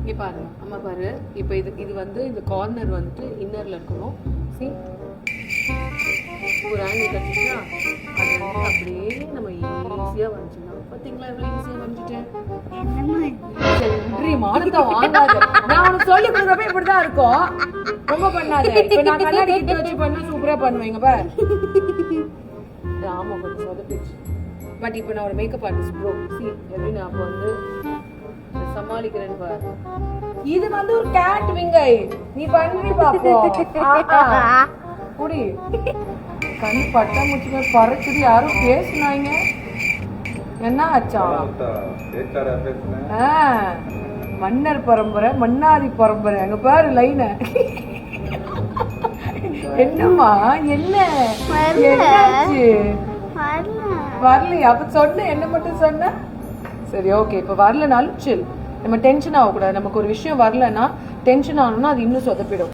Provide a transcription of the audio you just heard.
இங்க பாருங்க அம்மா பாரு. இப்போ இது வந்து இந்த கார்னர் வந்துட்டு இன்னர்ல இருக்கணும். see ஒரு ஆங்கிள் கட்டிட்டா அது வந்து அப்படியே நம்ம ஈஸியா வந்துடலாம். பாத்தீங்களா எவ்வளவு ஈஸியா வந்துட்டேன். சரி மானத்தை வாங்காத. நான் உனக்கு சொல்லி கொடுக்குறப்ப இப்படிதான் இருக்கும். ரொம்ப பண்ணாத. இப்ப நான் கண்ணாடி கிட்ட வச்சு பண்ணா சூப்பரா பண்ணுவேங்க பாரு. ஆமா கொஞ்சம் சொதப்பிச்சு. பட் இப்போ நான் ஒரு மேக்கப் ஆர்டிஸ்ட் ப்ரோ. see எப்படி நான் அப்போ வந்து சமாளிக்கிறேன்னு பாரு. இது வந்து ஒரு கேட் விங்கை. நீ பண்ணி பாப்போம். குடி கண்ணு பட்டாம்பூச்சி பறக்குது. யாரும் பேசுனாங்க. என்ன ஆச்சா? மன்னர் பரம்பரை மன்னாரி பரம்பரை. அங்க பாரு லைன. என்னம்மா என்ன வரலையா? அப்ப சொன்ன என்ன மட்டும் சொன்ன. சரி ஓகே. இப்ப வரலனாலும் சில். நம்ம டென்ஷன் ஆகக்கூடாது. நமக்கு ஒரு விஷயம் வரலன்னா டென்ஷன் ஆகணும்னா அது இன்னும் சொதப்பிடும்.